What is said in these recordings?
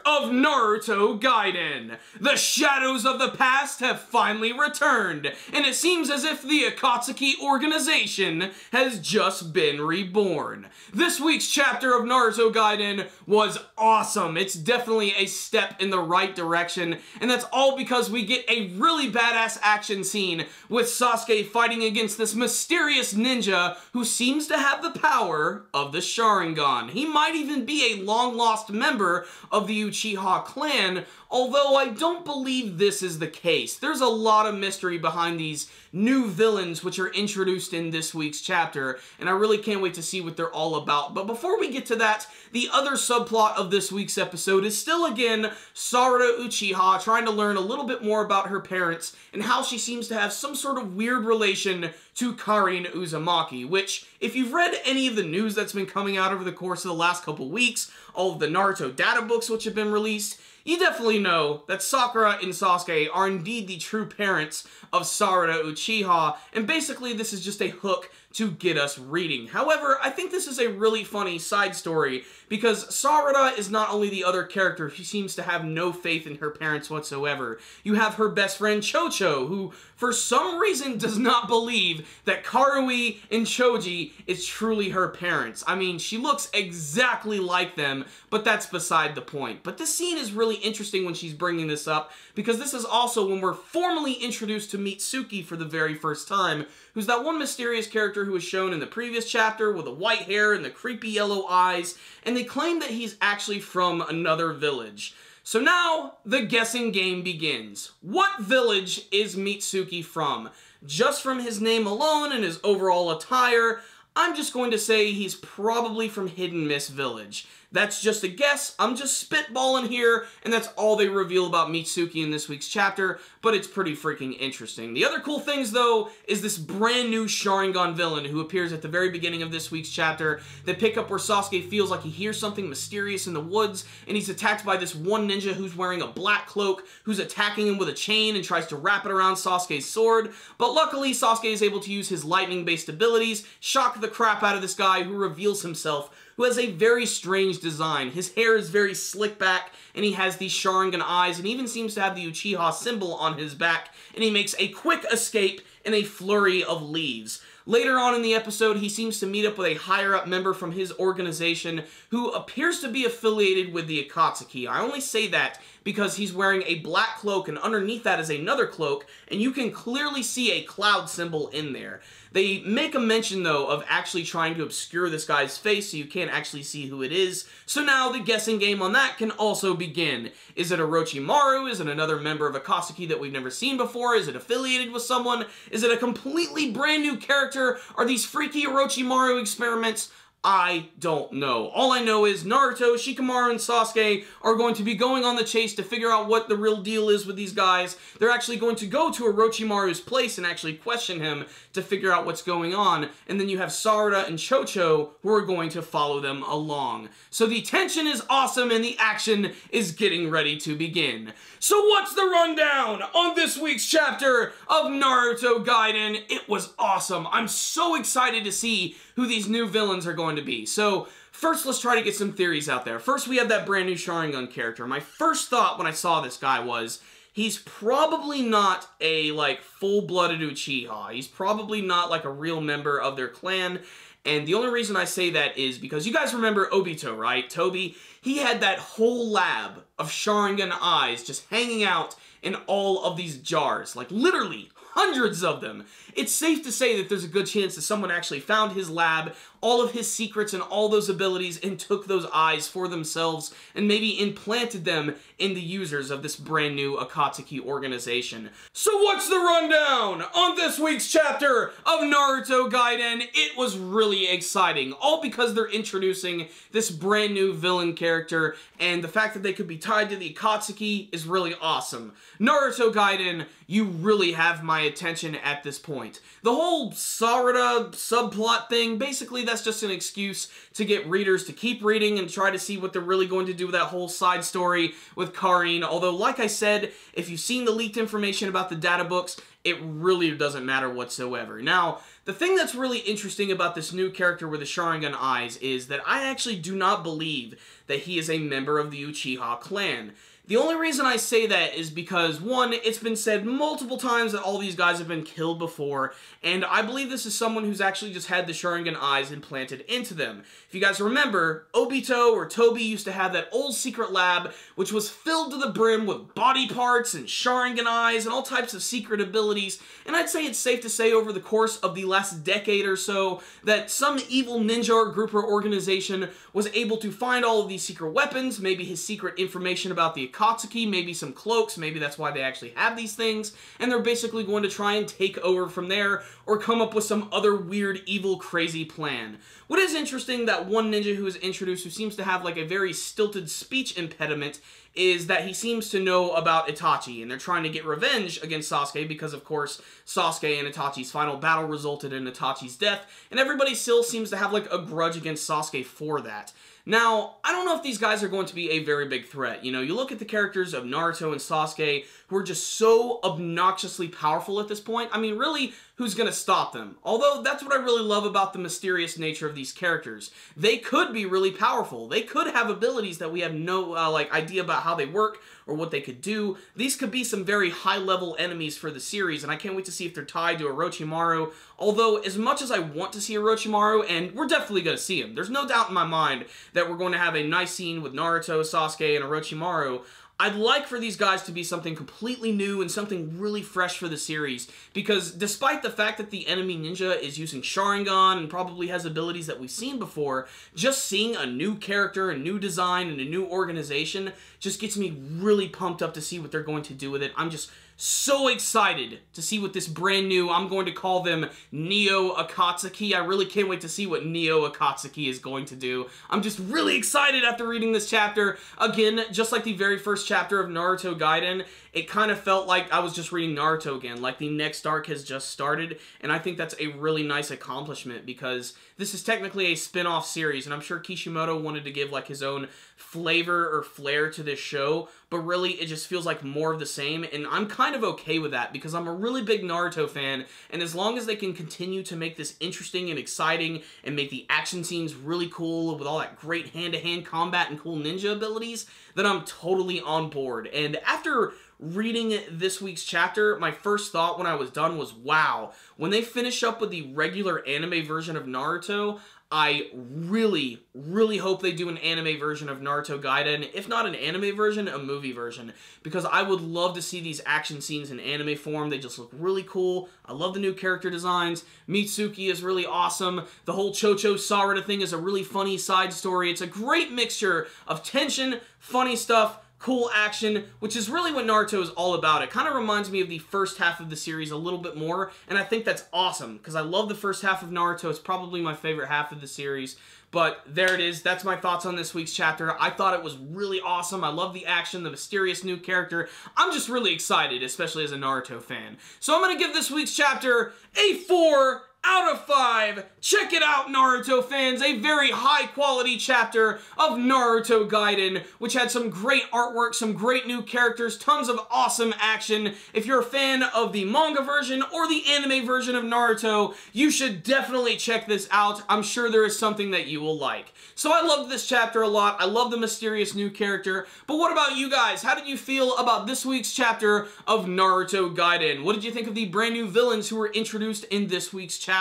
of Naruto Gaiden. The shadows of the past have finally returned, and it seems as if the Akatsuki Organization has just been reborn. This week's chapter of Naruto Gaiden was awesome. It's definitely a step in the right direction, and that's all because we get a really badass action scene with Sasuke fighting against this mysterious ninja who seems to have the power of the Sharingan. He might even be a long-lost member of the Uchiha clan, although I don't believe this is the case. There's a lot of mystery behind these new villains which are introduced in this week's chapter, and I really can't wait to see what they're all about. But before we get to that, the other subplot of this week's episode is still again Sarada Uchiha trying to learn a little bit more about her parents and how she seems to have some sort of weird relation to Karin Uzumaki, which, if you've read any of the news that's been coming out over the course of the last couple weeks, all of the Naruto data books which have been released, you definitely know that Sakura and Sasuke are indeed the true parents of Sarada Uchiha, and basically this is just a hook to get us reading. However, I think this is a really funny side story because Sarada is not only the other character who seems to have no faith in her parents whatsoever. You have her best friend Chocho, who for some reason does not believe that Karui and Choji is truly her parents. I mean, she looks exactly like them, but that's beside the point. But this scene is really interesting when she's bringing this up because this is also when we're formally introduced to Mitsuki for the very first time, who's that one mysterious character who was shown in the previous chapter with the white hair and the creepy yellow eyes, and they claim that he's actually from another village. So now, the guessing game begins. What village is Mitsuki from? Just from his name alone and his overall attire, I'm just going to say he's probably from Hidden Mist Village. That's just a guess, I'm just spitballing here, and that's all they reveal about Mitsuki in this week's chapter, but it's pretty freaking interesting. The other cool things, though, is this brand new Sharingan villain who appears at the very beginning of this week's chapter. They pick up where Sasuke feels like he hears something mysterious in the woods, and he's attacked by this one ninja who's wearing a black cloak, who's attacking him with a chain and tries to wrap it around Sasuke's sword, but luckily Sasuke is able to use his lightning-based abilities, shock the crap out of this guy who reveals himself, who has a very strange design. His hair is very slick back, and he has these Sharingan eyes, and even seems to have the Uchiha symbol on his back, and he makes a quick escape in a flurry of leaves. Later on in the episode, he seems to meet up with a higher-up member from his organization who appears to be affiliated with the Akatsuki. I only say that because he's wearing a black cloak, and underneath that is another cloak, and you can clearly see a cloud symbol in there. They make a mention, though, of actually trying to obscure this guy's face so you can't actually see who it is. So now the guessing game on that can also begin. Is it Orochimaru? Is it another member of Akatsuki that we've never seen before? Is it affiliated with someone? Is it a completely brand new character? Are these freaky Orochimaru experiments? I don't know. All I know is Naruto, Shikamaru, and Sasuke are going to be going on the chase to figure out what the real deal is with these guys. They're actually going to go to Orochimaru's place and actually question him to figure out what's going on. And then you have Sarada and Chocho who are going to follow them along. So the tension is awesome and the action is getting ready to begin. So what's the rundown on this week's chapter of Naruto Gaiden? It was awesome. I'm so excited to see who these new villains are going to be. So first, let's try to get some theories out there. First, we have that brand new Sharingan character. My first thought when I saw this guy was, he's probably not a, full-blooded Uchiha. He's probably not, a real member of their clan. And the only reason I say that is because you guys remember Obito, right? Toby, he had that whole lab of Sharingan eyes just hanging out in all of these jars. Literally, hundreds of them. It's safe to say that there's a good chance that someone actually found his lab, all of his secrets and all those abilities, and took those eyes for themselves and maybe implanted them in the users of this brand new Akatsuki organization. So what's the rundown on this week's chapter of Naruto Gaiden? It was really exciting, all because they're introducing this brand new villain character, and the fact that they could be tied to the Akatsuki is really awesome. Naruto Gaiden, you really have my attention at this point. The whole Sarada subplot thing, basically that's that's just an excuse to get readers to keep reading and try to see what they're really going to do with that whole side story with Karin. Although, like I said, if you've seen the leaked information about the data books, it really doesn't matter whatsoever. Now, the thing that's really interesting about this new character with the Sharingan eyes is that I actually do not believe that he is a member of the Uchiha clan. The only reason I say that is because, one, it's been said multiple times that all these guys have been killed before, and I believe this is someone who's actually just had the Sharingan eyes implanted into them. If you guys remember, Obito or Toby used to have that old secret lab, which was filled to the brim with body parts and Sharingan eyes and all types of secret abilities, and I'd say it's safe to say over the course of the last decade or so that some evil ninja or group or organization was able to find all of these secret weapons, maybe his secret information about the Akatsuki, maybe some cloaks, maybe that's why they actually have these things, and they're basically going to try and take over from there, or come up with some other weird, evil, crazy plan. What is interesting, that one ninja who is introduced who seems to have like a very stilted speech impediment is that he seems to know about Itachi, and they're trying to get revenge against Sasuke because, of course, Sasuke and Itachi's final battle resulted in Itachi's death, and everybody still seems to have like a grudge against Sasuke for that. Now, I don't know if these guys are going to be a very big threat. You know, you look at the characters of Naruto and Sasuke, who are just so obnoxiously powerful at this point. I mean, really, who's going to stop them? Although, that's what I really love about the mysterious nature of these characters. They could be really powerful. They could have abilities that we have no, idea about how they work or what they could do. These could be some very high-level enemies for the series, and I can't wait to see if they're tied to Orochimaru. Although, as much as I want to see Orochimaru, and we're definitely going to see him, there's no doubt in my mind that we're going to have a nice scene with Naruto, Sasuke, and Orochimaru, I'd like for these guys to be something completely new and something really fresh for the series, because despite the fact that the enemy ninja is using Sharingan and probably has abilities that we've seen before, just seeing a new character, a new design, and a new organization just gets me really pumped up to see what they're going to do with it. I'm just so excited to see what this brand new, I'm going to call them Neo Akatsuki. I really can't wait to see what Neo Akatsuki is going to do. I'm just really excited after reading this chapter. Again, just like the very first chapter of Naruto Gaiden, it kind of felt like I was just reading Naruto again, like the next arc has just started, and I think that's a really nice accomplishment because this is technically a spin-off series, and I'm sure Kishimoto wanted to give like his own flavor or flair to this show, but really it just feels like more of the same, and I'm kind of okay with that because I'm a really big Naruto fan, and as long as they can continue to make this interesting and exciting and make the action scenes really cool with all that great hand-to-hand combat and cool ninja abilities, then I'm totally on board. And after reading this week's chapter, my first thought when I was done was, wow, when they finish up with the regular anime version of Naruto, I really, really hope they do an anime version of Naruto Gaiden. If not an anime version, a movie version. Because I would love to see these action scenes in anime form. They just look really cool. I love the new character designs. Mitsuki is really awesome. The whole Chocho Sarada thing is a really funny side story. It's a great mixture of tension, funny stuff, cool action, which is really what Naruto is all about. It kind of reminds me of the first half of the series a little bit more, and I think that's awesome, because I love the first half of Naruto. It's probably my favorite half of the series, but there it is. That's my thoughts on this week's chapter. I thought it was really awesome. I love the action, the mysterious new character. I'm just really excited, especially as a Naruto fan. So I'm going to give this week's chapter a 4 out of 5. Check it out, Naruto fans. A very high quality chapter of Naruto Gaiden, which had some great artwork, some great new characters, tons of awesome action. If you're a fan of the manga version or the anime version of Naruto, you should definitely check this out. I'm sure there is something that you will like. So I loved this chapter a lot. I love the mysterious new character. But what about you guys? How did you feel about this week's chapter of Naruto Gaiden? What did you think of the brand new villains who were introduced in this week's chapter?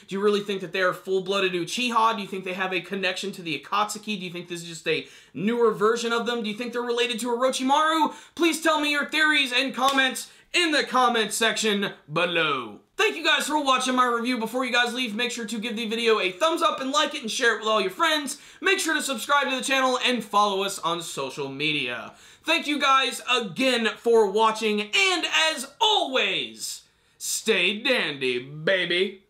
Do you really think that they are full-blooded Uchiha? Do you think they have a connection to the Akatsuki? Do you think this is just a newer version of them? Do you think they're related to Orochimaru? Please tell me your theories and comments in the comment section below. Thank you guys for watching my review. Before you guys leave, make sure to give the video a thumbs up and like it and share it with all your friends. Make sure to subscribe to the channel and follow us on social media. Thank you guys again for watching, and as always, stay dandy, baby.